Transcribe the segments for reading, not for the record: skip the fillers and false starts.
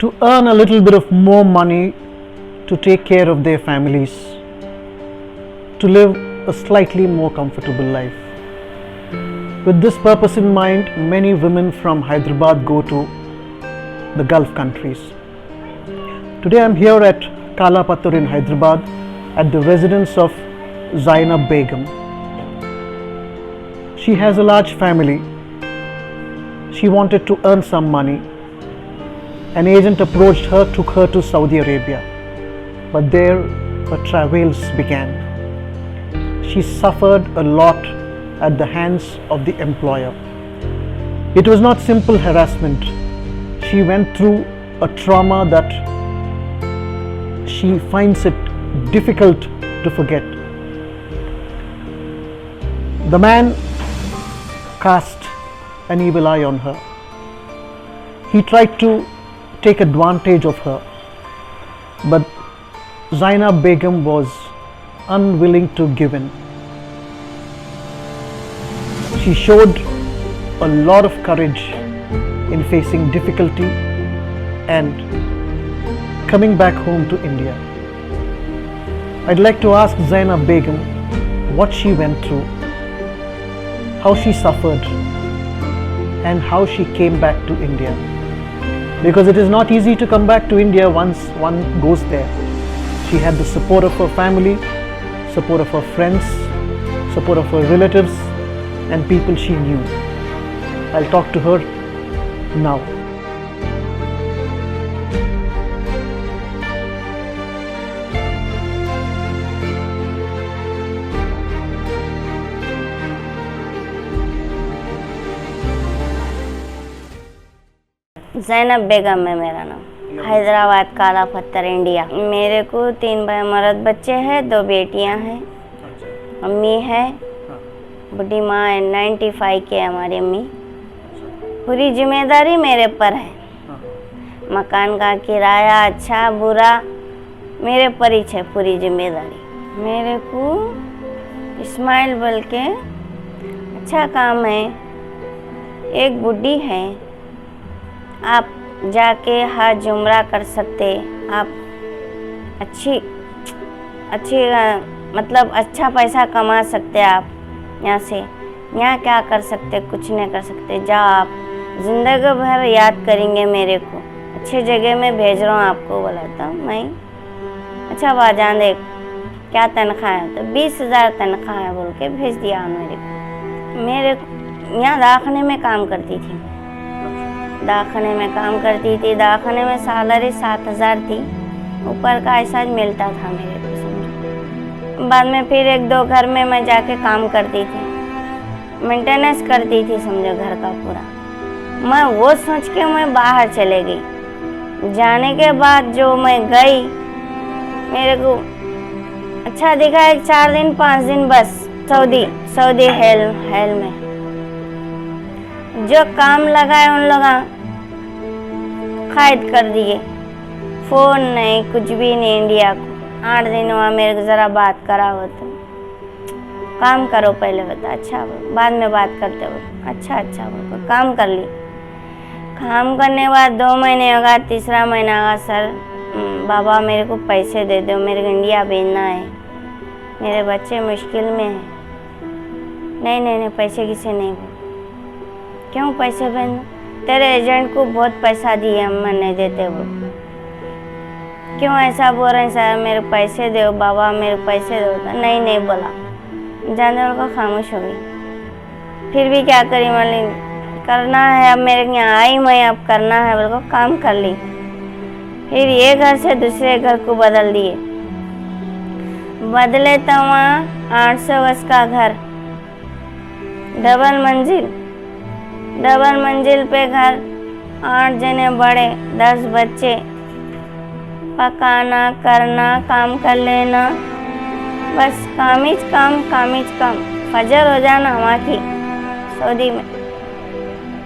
to earn a little bit of more money to take care of their families, to live a slightly more comfortable life. With this purpose in mind, many women from Hyderabad go to the Gulf countries. Today I am here at Kalapattur in Hyderabad at the residence of Zainab Begum. She has a large family. She wanted to earn some money. An agent approached her, took her to Saudi Arabia. But there her travails began. She suffered a lot at the hands of the employer. It was not simple harassment. She went through a trauma that she finds it difficult to forget. The man cast an evil eye on her. He tried to take advantage of her, but Zainab Begum was unwilling to give in. She showed a lot of courage in facing difficulty and coming back home to India. I'd like to ask Zainab Begum what she went through, how she suffered, and how she came back to India. Because it is not easy to come back to India once one goes there. She had the support of her family, support of her friends, support of her relatives, and people she knew. I'll talk to her now. Zainab बेगम है मेरा नाम, हैदराबाद काला पत्थर India. मेरे को 3 मर्द बच्चे हैं, 2 बेटियां हैं, अम्मी है, बुढ़ी माँ है, 95 की है हमारी अम्मी। पूरी जिम्मेदारी मेरे पर है। मकान का किराया अच्छा बुरा मेरे पर ही है, पूरी जिम्मेदारी। मेरे को इस्माइल बोल के अच्छा काम है, एक बुढ़ी है, आप जाके हज उम्रा कर सकते, आप अच्छी मतलब अच्छा पैसा कमा सकते आप यहाँ से। यहाँ क्या कर सकते, कुछ नहीं कर सकते। जाओ आप, ज़िंदगी भर याद करेंगे मेरे को। अच्छी जगह में भेज रहा हूँ आपको। बोला था मैं, अच्छा बाजान देख क्या तनख्वाह है, तो 20,000 तनख्वाह है बोल के भेज दिया मेरे को। मेरे यहाँ दाखने में काम करती थी, दाखने में काम करती थी। दाखने में सैलरी 7,000 थी, ऊपर का ऐसा मिलता था मेरे को, समझो। बाद में फिर 1-2 घर में मैं जाके काम करती थी, मेंटेनेंस करती थी, समझो घर का पूरा। मैं वो सोच के मैं बाहर चले गई। जाने के बाद जो मैं गई, मेरे को अच्छा दिखा 4 दिन 5 दिन बस सऊदी हेल में जो काम लगाए उन लोग कैद कर दिए। फ़ोन नहीं, कुछ भी नहीं इंडिया को। 8 दिन हुआ, मेरे को ज़रा बात करा हो तो काम करो पहले, बता अच्छा बाद में बात करते हो। अच्छा बोल काम कर ली। काम करने के बाद 2 महीने होगा, 3रा महीना होगा, सर बाबा मेरे को पैसे दे दो, मेरे को इंडिया भेजना है, मेरे बच्चे मुश्किल में हैं। नहीं पैसे किसे नहीं। क्यों पैसे भेजना? तेरे एजेंट को बहुत पैसा दिए, हम नहीं देते वो। क्यों ऐसा बोल रहे हैं सर, मेरे पैसे दो बाबा, मेरे पैसे दो। नहीं बोला, जानने वालों को खामोश हो गई। फिर भी क्या करी, मतलब करना है अब, मेरे यहाँ आई मैं, अब करना है बोल को काम कर ली। फिर ये घर से दूसरे घर को बदल दिए। बदले तो वहाँ 800 गज का घर, डबल मंजिल पे घर, 8 जने बड़े, 10 बच्चे, पकाना करना, काम कर लेना, बस काम ही काम। फजर हो जाना वहाँ की सऊदी में,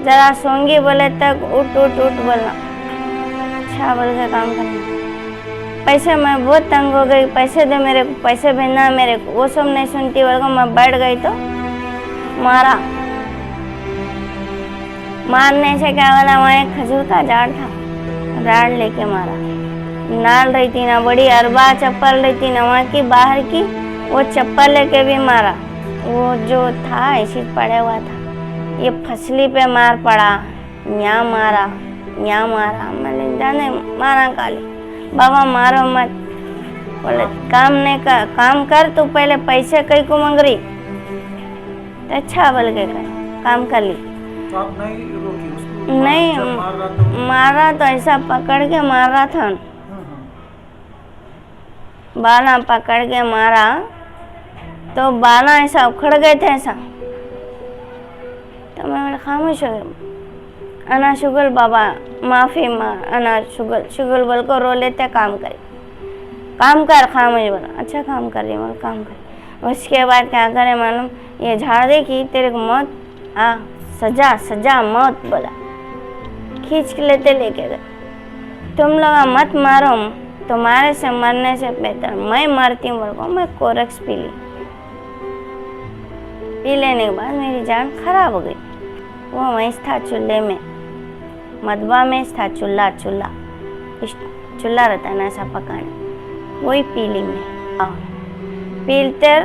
जरा सोंगी बोले तक उठ बोलना, अच्छा बोल के काम करना। पैसे मैं बहुत तंग हो गई, पैसे दे मेरे को, पैसे भेजना मेरे को। वो सब नहीं सुनती, बोल को मैं बैठ गई तो मारने से क्या बोला, वहाँ एक खजूर का झाड़ था, राड लेके मारा। नाल रही थी ना, बड़ी अरबा चप्पल रही थी ना वहाँ की बाहर की, वो चप्पल लेके भी मारा। वो जो था ऐसे पड़ा हुआ था, ये फसली पे मार पड़ा, यहाँ मारा, यहाँ मारा। मैंने जाने मारा काली, बाबा मारो मत। बोले काम नहीं कर, काम कर तू, पहले पैसे कहीं को मांग रही तो अच्छा बोल के कर, काम कर ली। तो आप नहीं रोकी उसको? नहीं जब मार रहा था मारा तो ऐसा पकड़ के मार रहा था, बाला पकड़ के मारा तो बाला ऐसा उखड़ गए थे ऐसा। तो मैं बोला खामोश हो गया। अना शुगल बाबा माफी माँ, अना शुगल शुगल बोल को रो लेते, काम करे, काम कर, खामोश बोला। अच्छा काम कर रही, बोला काम कर। उसके बाद क्या करे मालूम, ये झाड़ देखी तेरे को मौत सजा सजा मौत बोला, खींच के लेके गए। तुम लोग मत मारो, तुम्हारे से मरने से बेहतर मैं मरती हूँ। बोल मैं कोरक्स पी ली, पी लेने के बाद मेरी जान खराब हो गई। वो वहीं था चूल्हे में, मदबा में था चूल्हा, चूल्हा रहता है ना ऐसा पकाने, वही पी ली मैं। पीते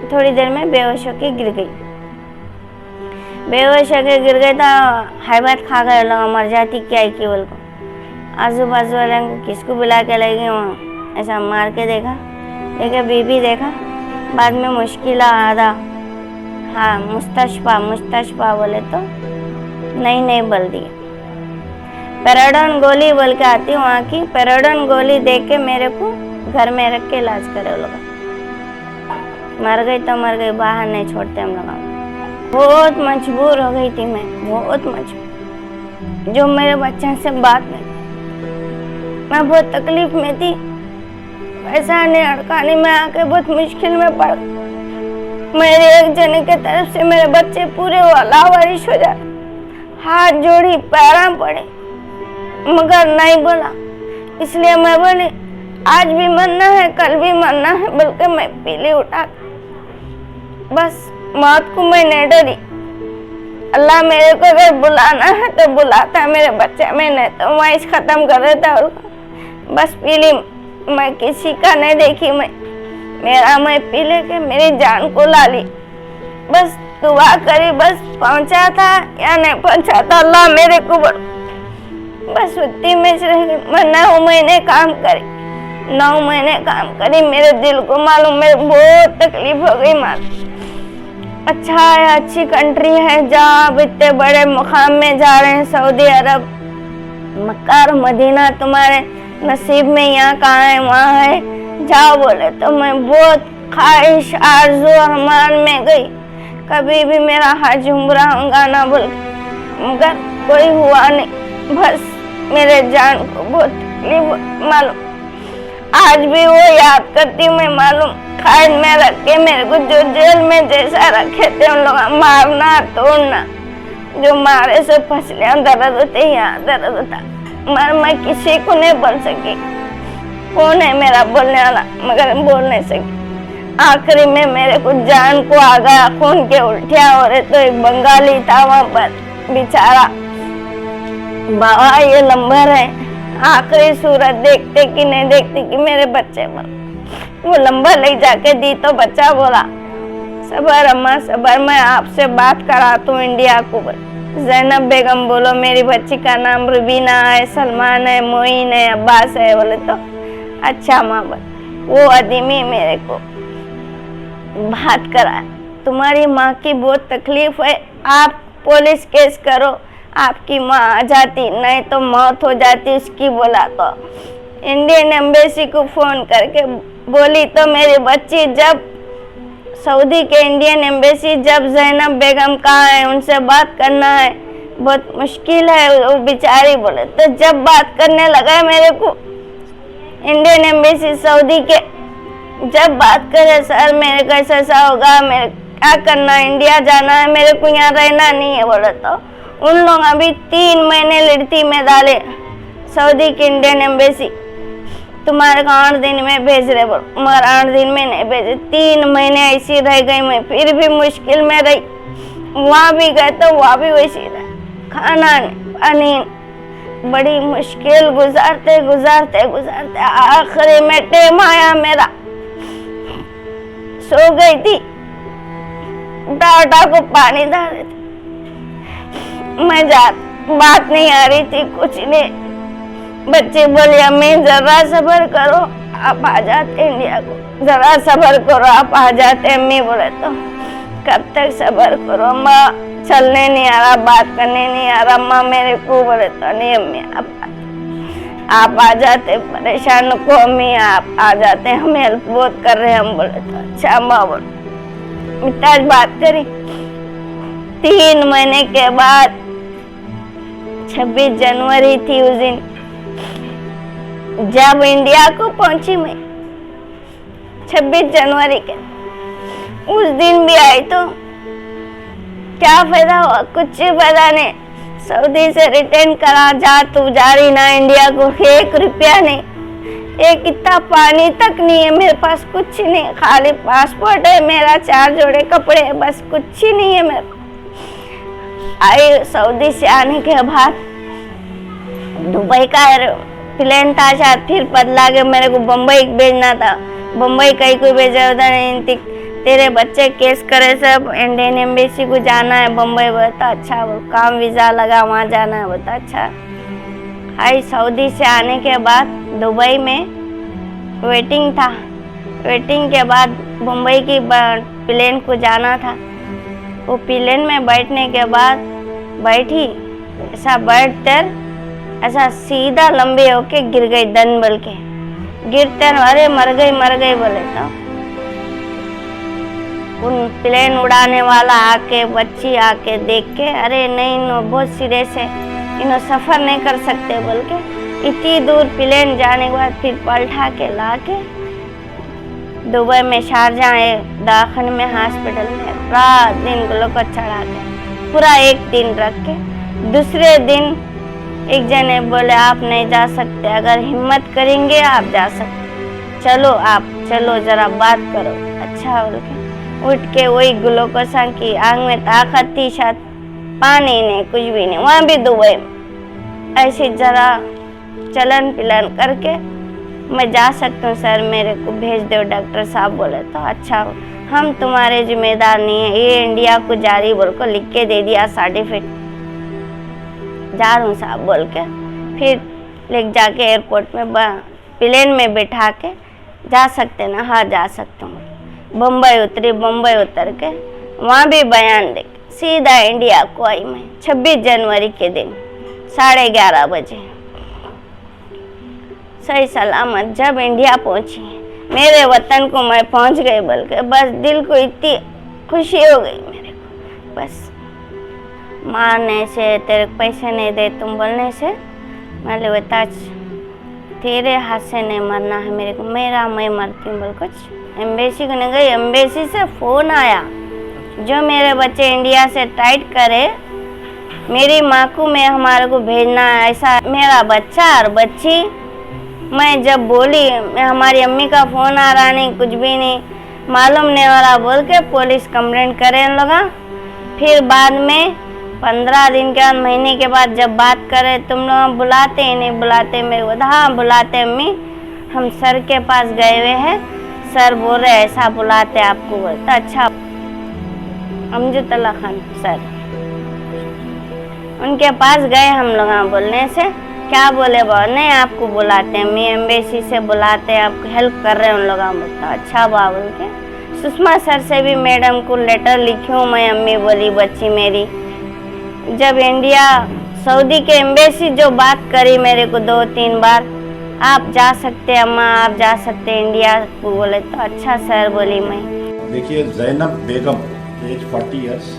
थोड़ी देर में बेहोश होके गिर गई। बेहोश होके गिर गई तो हैबत खा गए लोग, मर जाती क्या है कि बोल को। आजू बाजू वाले को किसको बुला के ले गए वहाँ, ऐसा मार के देखा, देखे बीबी देखा। बाद में मुश्किल आधा, हाँ मुस्तशफा बोले तो नहीं बोल दिए। पेराडोन गोली बोल के आती वहाँ की, पेराडोन गोली दे के मेरे को घर में रख के इलाज करे लोग। मर गई तो मर गई, बाहर नहीं छोड़ते हम लोग। बहुत मजबूर हो गई थी मैं, बहुत मजबूर। जो मेरे बच्चे से बात नहीं, मैं बहुत तकलीफ में थी। पैसा नहीं अड़काने में आके बहुत मुश्किल में पड़। मेरे एक जने के तरफ से मेरे बच्चे पूरे लावारिश हो जाते, हाथ जोड़ी पैरा पड़े, मगर नहीं बोला। इसलिए मैं बोली आज भी मरना है, कल भी मरना है, बल्कि मैं पीली उठा। बस मौत को मैं नहीं डरी। अल्लाह मेरे को अगर बुलाना है तो बुलाता है मेरे बच्चे में, नहीं तो मैं खत्म कर देता। बस पीली, मैं किसी का नहीं देखी, मेरा मैं पी लेके मेरी जान को ला ली। बस दुआ करी, बस पहुंचा था या नहीं पहुंचा था अल्लाह मेरे को बस उतनी में रह गई। मैं 9 महीने काम करी, 9 महीने काम करी। मेरे दिल को मालूम, मेरे बहुत तकलीफ हो गई मालूम। अच्छा है, अच्छी कंट्री है, जहाँ आप इतने बड़े मुकाम में जा रहे हैं, सऊदी अरब, मक्का और मदीना तुम्हारे नसीब में, यहाँ कहाँ है वहाँ है, जाओ बोले तो मैं बहुत ख्वाहिश आरज़ू अरमान में गई। कभी भी मेरा हज उम्रा होगा ना बोल, मगर कोई हुआ नहीं। बस मेरे जान को बहुत तकलीफ मालूम। आज भी वो याद करती हूँ मैं मालूम, कैद में रख के मेरे को जो जेल में जैसा रखे थे उन लोग, मारना तोड़ना, जो मारे से फसलियाँ दर्द होते, यहाँ दर्द होता। मगर मैं किसी को नहीं बोल सकी। कौन है मेरा बोलने वाला, मगर बोल नहीं सकी। आखिरी में मेरे को जान को आ गया, खून के उल्टियाँ हो रहे। तो एक बंगाली था वहाँ पर बेचारा, बाबा ये नंबर है, आखिरी सूरत देखते कि नहीं देखते कि मेरे बच्चे पर वो लंबा ले जाके दी तो बच्चा बोला सबर अम्मा सबर, मैं आपसे बात कराता हूँ इंडिया को। जैनब बेगम बोलो, मेरी बच्ची का नाम रुबीना है, सलमान है, मोइन है, अब्बास है। बोले तो अच्छा माँ बोल। वो आदमी मेरे को बात करा, तुम्हारी माँ की बहुत तकलीफ है, आप पुलिस केस करो, आपकी माँ आ जाती, नहीं तो मौत हो जाती उसकी। बोला तो इंडियन एम्बेसी को फोन करके बोली तो मेरी बच्ची जब सऊदी के इंडियन एम्बेसी, जब जैनब बेगम कहाँ है, उनसे बात करना है, बहुत मुश्किल है वो बेचारी। बोले तो जब बात करने लगा मेरे को इंडियन एम्बेसी सऊदी के, जब बात करे सर मेरे को ऐसा होगा, मेरे क्या करना, इंडिया जाना है, मेरे को यहाँ रहना नहीं है। बोले तो उन लोग अभी 3 महीने लड़ती में डाले सऊदी की इंडियन एम्बेसी, तुम्हारे को 8 दिन में भेज रहे, बोलो मगर 8 दिन में नहीं भेजे। 3 महीने ऐसी रह गई मैं, फिर भी मुश्किल में रही। वहाँ भी गए तो वहाँ भी वैसी रहा, खाना नहीं, पानी, बड़ी मुश्किल गुजारते गुजारते गुजारते आखिरी में टाइम आया मेरा। सो गई थी, टाटा को पानी डाल रही थी, मैं बात नहीं आ रही थी, कुछ नहीं। बच्चे बोले अम्मी जरा सब्र करो, आप आ जाते इंडिया को, जरा सब्र करो आप आ जाते। अम्मी बोले तो कब तक सब्र करो अम्मा, चलने नहीं आ रहा, बात करने नहीं आ रहा अम्मा मेरे को। बोले तो नहीं अम्मी आप आ जाते, परेशान को अम्मी आप आ जाते, हम हेल्प बहुत कर रहे हैं। हम बोले तो अच्छा अम्मा। बोले मिताज बात करी। 3 महीने के बाद 26 जनवरी थी उस दिन, जब इंडिया को पहुंची मैं 26 जनवरी के उस दिन भी आई तो क्या फायदा हुआ, कुछ फायदा नहीं। सऊदी से रिटर्न करा, जा तू जा रही ना इंडिया को, 1 रुपया नहीं, एक इतना पानी तक नहीं है मेरे पास, कुछ नहीं, खाली पासपोर्ट है मेरा, 4 जोड़े कपड़े है, बस कुछ ही नहीं है मेरे। आई सऊदी से आने के बाद दुबई का प्लेन था शायद, फिर बदला के मेरे को बम्बई भेजना था। बम्बई कहीं को भेजा उधर नहीं, तेरे बच्चे केस करे सब, इंडियन एम्बेसी को जाना है बम्बई। बोलता अच्छा, वो काम वीज़ा लगा वहाँ जाना है। बोलता अच्छा। आई सऊदी से आने के बाद दुबई में वेटिंग था, वेटिंग के बाद बम्बई की प्लेन को जाना था। वो प्लेन में बैठने के बाद बैठी, ऐसा बैठकर ऐसा सीधा लंबे होके गिर गई, दन बल के गिरते, अरे मर गई बोले तो उन प्लेन उड़ाने वाला आके, बच्ची आके देख के, अरे नहीं नो बहुत सीरियस है, इन्हों सफ़र नहीं कर सकते बोल के इतनी दूर प्लेन जाने के बाद फिर पलटा के ला के दुबई में शारजा है दाखन में हॉस्पिटल में रात दिन ग्लूकोज चढ़ा के पूरा 1 दिन रख के, दूसरे दिन एक जने बोले आप नहीं जा सकते, अगर हिम्मत करेंगे आप जा सकते, चलो आप चलो जरा बात करो। अच्छा बोल के उठ के वही ग्लूकोज की आंख में ताकत थी, शायद पानी नहीं कुछ भी नहीं, वहाँ भी दुबई में ऐसे जरा चलन पिलन करके मैं जा सकता हूँ सर, मेरे को भेज दो डॉक्टर साहब। बोले तो अच्छा हम तुम्हारे जिम्मेदार नहीं है, ये इंडिया को जारी बोल को लिख के दे दिया सर्टिफिकेट, जा रहा हूँ साहब बोल के फिर ले जाके एयरपोर्ट में प्लेन में बैठा के जा सकते ना, हाँ जा सकता हूँ। बम्बई उतरी, बम्बई उतर के वहाँ भी बयान दे सीधा इंडिया को आई मैं 26 जनवरी के दिन 11:30 बजे सही सलामत। जब इंडिया पहुंची मेरे वतन को मैं पहुंच गई बोल के बस दिल को इतनी खुशी हो गई मेरे को, बस मारने से, तेरे पैसे नहीं दे तुम बोलने से, मैं बता तेरे हाथ से नहीं मरना है मेरे को, मेरा मैं मरती हूँ बोल कुछ। एम्बेसी को नहीं गई, एम्बेसी से फ़ोन आया जो मेरे बच्चे इंडिया से टाइट करे, मेरी माँ को मैं हमारे को भेजना है ऐसा, मेरा बच्चा और बच्ची। मैं जब बोली मैं हमारी अम्मी का फ़ोन आ रहा नहीं, कुछ भी नहीं मालूम नहीं हो रहा बोल के पुलिस कंप्लेंट करे इन लोग। फिर बाद में 15 दिन के बाद, महीने के बाद जब बात करे तुम लोग बुलाते ही नहीं, बुलाते मेरे को, हाँ बुलाते अम्मी, हम सर के पास गए हुए हैं, सर बोल रहे ऐसा बुलाते आपको। बोलता अच्छा अमजदुल्ला खान सर, उनके पास गए हम लोग, बोलने से क्या बोले बा नहीं आपको बुलाते हैं, मैं एम्बेसी से बुलाते हैं, आपको हेल्प कर रहे हैं उन लोग। बोलता अच्छा बा बोल के सुषमा सर से भी मैडम को लेटर लिखी हूँ मैं, अम्मी बोली बच्ची मेरी। जब इंडिया सऊदी के एम्बेसी जो बात करी मेरे को 2-3 बार, आप जा सकते अम्मा, आप जा सकते इंडिया को। बोले तो अच्छा सर बोली मैं। देखिए जैनब बेगम एज 40 ईयर्स,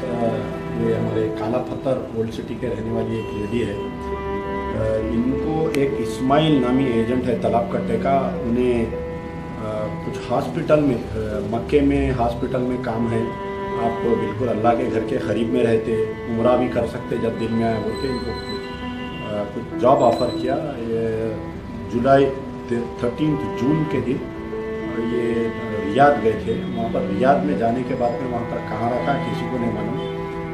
ये हमारे काला पत्थर ओल्ड सिटी के रहने वाली एक लेडी है। इनको एक इस्माइल नामी एजेंट है तलाब कट्टे का, उन्हें कुछ हॉस्पिटल में मक्के में हॉस्पिटल में काम है, आप बिल्कुल अल्लाह के घर के करीब में रहते, उम्रा भी कर सकते जब दिल में आए बोल के इनको कुछ जॉब ऑफ़र किया। जुलाई 13 जून के दिन ये रियाद गए थे। वहाँ पर रियाद में जाने के बाद में वहाँ पर कहाँ रखा किसी को नहीं मालूम।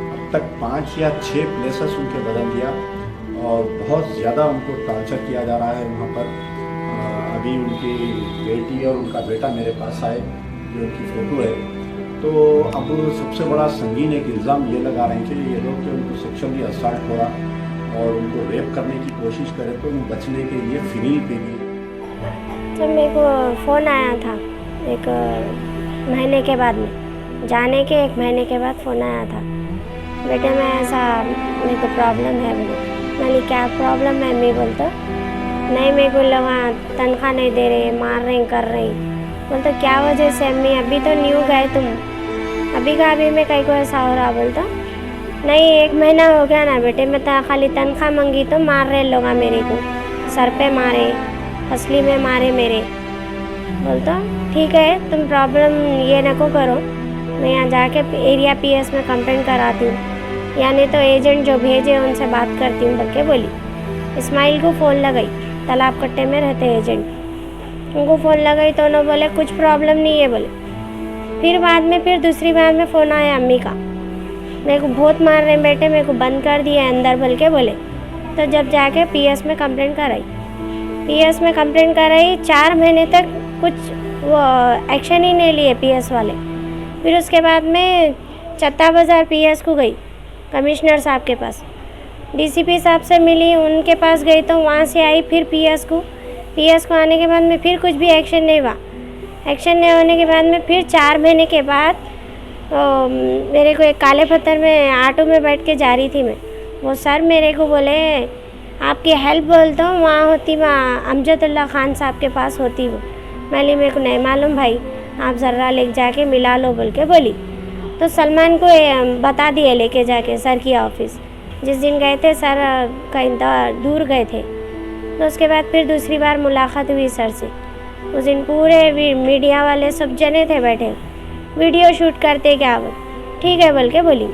अब तक 5 या 6 प्लेसेस उनके बदल दिया और बहुत ज़्यादा उनको टॉर्चर किया जा रहा है वहाँ पर। अभी उनकी बेटी और उनका बेटा मेरे पास आए, जो उनकी फ़ोटो है। तो अब सबसे बड़ा संगीन एक इल्ज़ाम ये लगा रहे हैं कि ये लोग कि उनको सेक्सुअली असॉल्ट हो रहा और उनको रेप करने की कोशिश करें तो बचने के लिए फिनील पी लिए। जब मेरे को फ़ोन आया था एक महीने के बाद में, जाने के 1 महीने के बाद फ़ोन आया था, बेटे मैं ऐसा मेरे को प्रॉब्लम है बोले। मैंने क्या प्रॉब्लम है? मैं बोलता नहीं, मेरे को वहाँ तनख्वाह नहीं दे रहे, मार रहे, कर रही। बोलता क्या वजह से अम्मी? अभी तो न्यू गए तुम, अभी का अभी में कहीं को ऐसा हो रहा। बोलता नहीं, 1 महीना हो गया ना बेटे, मैं तो खाली तनख्वाह मांगी तो मार रहे लोग मेरे को, सर पे मारे, असली में मारे मेरे। बोलता ठीक है, तुम प्रॉब्लम ये नको करो, मैं यहाँ जाके एरिया पीएस में कंप्लेंट कराती हूँ, या नहीं तो एजेंट जो भेजे उनसे बात करती हूँ बोल के बोली। इस्माइल को फ़ोन लगाई, तालाब कट्टे में रहते एजेंट, उनको फ़ोन लगाई तो उन्होंने बोले कुछ प्रॉब्लम नहीं है बोले। फिर बाद में फिर दूसरी बार में फ़ोन आया अम्मी का, मेरे को बहुत मार रहे बेटे, मेरे को बंद कर दिया अंदर बोल के बोले। तो जब जाके पीएस में कंप्लेंट कराई, पीएस में कंप्लेंट कराई, 4 महीने तक कुछ वो एक्शन ही नहीं लिए पीएस वाले। फिर उसके बाद में चत्ता बाज़ार पीएस को गई, कमिश्नर साहब के पास, डीसीपी साहब से मिली, उनके पास गई तो वहाँ से आई फिर पीएस को आने के बाद में फिर कुछ भी एक्शन नहीं हुआ। एक्शन नहीं होने के बाद में फिर 4 महीने के बाद मेरे को एक काले पत्थर में ऑटो में बैठ के जा रही थी मैं, वो सर मेरे को बोले आपकी हेल्प बोलता हूँ वहाँ होती, वहाँ अमजदुल्ला खान साहब के पास होती वो। मैंने मेरे को नहीं मालूम भाई, आप ज़रा ले जाके मिला लो बोल के बोली। तो सलमान को बता दिए लेके जाके सर की ऑफिस, जिस दिन गए थे सर कहीं दूर गए थे। तो उसके बाद फिर दूसरी बार मुलाकात हुई सर से, उस दिन पूरे मीडिया वाले सब जने थे बैठे, वीडियो शूट करते क्या बोल, ठीक है बोल के बोली।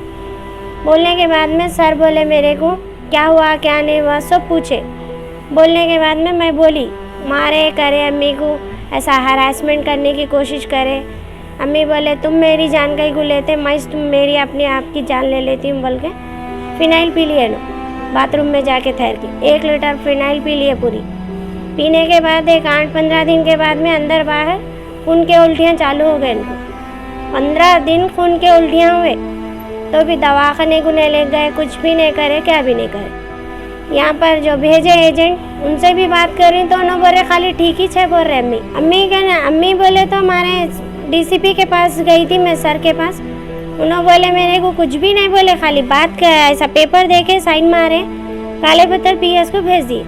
बोलने के बाद में सर बोले मेरे को क्या हुआ क्या नहीं हुआ सब पूछे। बोलने के बाद में मैं बोली मारे करे, अम्मी को ऐसा हरासमेंट करने की कोशिश करे। अम्मी बोले तुम मेरी जान का ही को लेते, मैं तुम मेरी अपने आप की जान ले लेती हूँ बोल के फ़िनाइल पी लिए ना बाथरूम में जाके ठहर के, 1 लीटर फ़िनाइल पी लिए पूरी। पीने के बाद एक 8-15 दिन के बाद में अंदर बाहर खून के उल्टियाँ चालू हो गए इनको। 15 दिन खून के उल्टियाँ हुए तो भी दवाखाने को नहीं ले गए, कुछ भी नहीं करे, क्या भी नहीं करे। यहाँ पर जो भेजे एजेंट उनसे भी बात करी तो उन्होंने बोले खाली ठीक ही छे बोल रहे अम्मी कहना। अम्मी बोले तो हमारे डीसीपी के पास गई थी मैं, सर के पास, उन्होंने बोले मेरे को कुछ भी नहीं बोले, खाली बात ऐसा पेपर दे के साइन मारे, काले पत्थर पीएस को भेज दिए।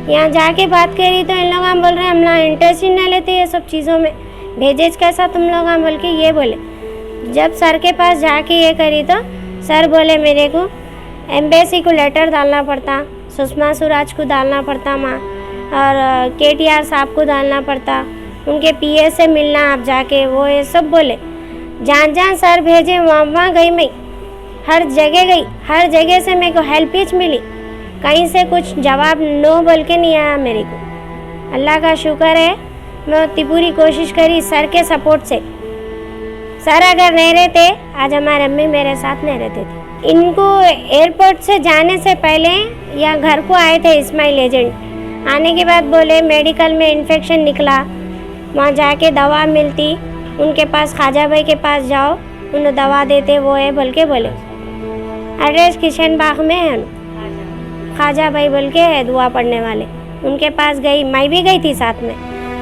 यहाँ जाके बात करी तो इन लोग हम बोल रहे हम ना इंटरेस्ट ही नहीं लेते ये सब चीज़ों में, भेजेज कैसा तुम लोग हम बोल के ये बोले। जब सर के पास जाके ये करी तो सर बोले मेरे को एम्बेसी को लेटर डालना पड़ता, सुषमा स्वराज को डालना पड़ता माँ, और केटीआर साहब को डालना पड़ता, उनके पीए से मिलना आप जाके, वो ये सब बोले। जहाँ सर भेजे वहाँ गई मैं, हर जगह गई, हर जगह से मेरे को हेल्प ही मिली, कहीं से कुछ जवाब नो बोल के नहीं आया मेरे को। अल्लाह का शुक्र है मैं उतनी पूरी कोशिश करी सर के सपोर्ट से। सर अगर नहीं रहते आज हमारे अम्मी मेरे साथ नहीं रहते थे। इनको एयरपोर्ट से जाने से पहले या घर को आए थे इस्माइल एजेंट, आने के बाद बोले मेडिकल में इन्फेक्शन निकला, वहाँ जाके दवा मिलती, उनके पास ख्वाजा भाई के पास जाओ उन्हें दवा देते, वो है बोल के बोले। एड्रेस किशन बाग में है, ख्वाजा भाई बोल के है दुआ पढ़ने वाले, उनके पास गई, मैं भी गई थी साथ में।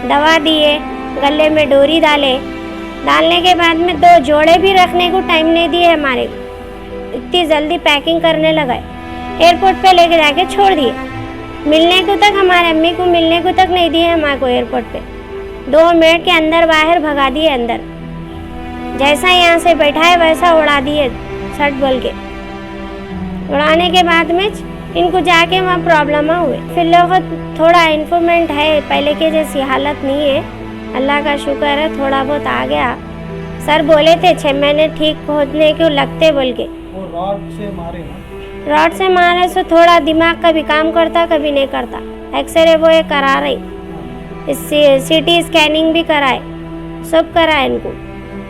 दवा दिए, गले में डोरी डालने के बाद में 2 जोड़े भी रखने को टाइम नहीं दिए हमारे को, इतनी जल्दी पैकिंग करने लगाए, एयरपोर्ट पे लेके जाके छोड़ दिए। मिलने को तक हमारे अम्मी को मिलने को तक नहीं दिए हमारे को एयरपोर्ट पे, 2 मिनट के अंदर बाहर भगा दिए अंदर, जैसा यहाँ से बैठा है वैसा उड़ा दिए सट बोल के। उड़ाने के बाद में इनको जाके वहाँ प्रॉब्लम हुए। फिर लोग थोड़ा इन्फॉर्मेंट है, पहले के जैसी हालत नहीं है, अल्लाह का शुक्र है थोड़ा बहुत आ गया। सर बोले थे 6 महीने ठीक पहुँचने को लगते बोल के। वो रॉड से मारे ना? रॉड से मारे से थोड़ा दिमाग कभी काम करता कभी नहीं करता। एक्सरे वो ये करा रही, सीटी स्कैनिंग भी कराए, सब कराए इनको,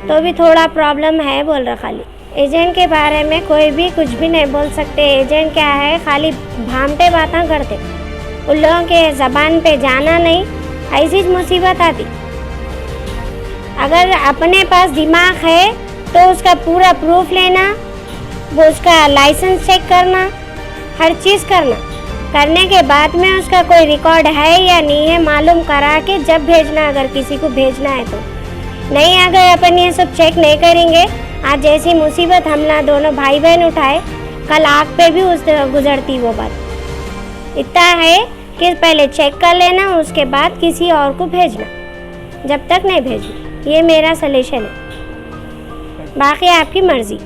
तो भी थोड़ा प्रॉब्लम है बोल रहा खाली। एजेंट के बारे में कोई भी कुछ भी नहीं बोल सकते। एजेंट क्या है, खाली भामटे बातें करते। उन लोगों के ज़बान पे जाना नहीं, ऐसी मुसीबत आती। अगर अपने पास दिमाग है तो उसका पूरा प्रूफ लेना, वो उसका लाइसेंस चेक करना, हर चीज़ करना, करने के बाद में उसका कोई रिकॉर्ड है या नहीं है मालूम करा के जब भेजना, अगर किसी को भेजना है तो। नहीं, अगर अपन ये सब चेक नहीं करेंगे, आज जैसी मुसीबत हमला दोनों भाई बहन उठाए, कल आग पे भी उस गुजरती वो बात। इतना है कि पहले चेक कर लेना, उसके बाद किसी और को भेजना, जब तक नहीं भेजना। ये मेरा सलेशन है, बाकी आपकी मर्ज़ी।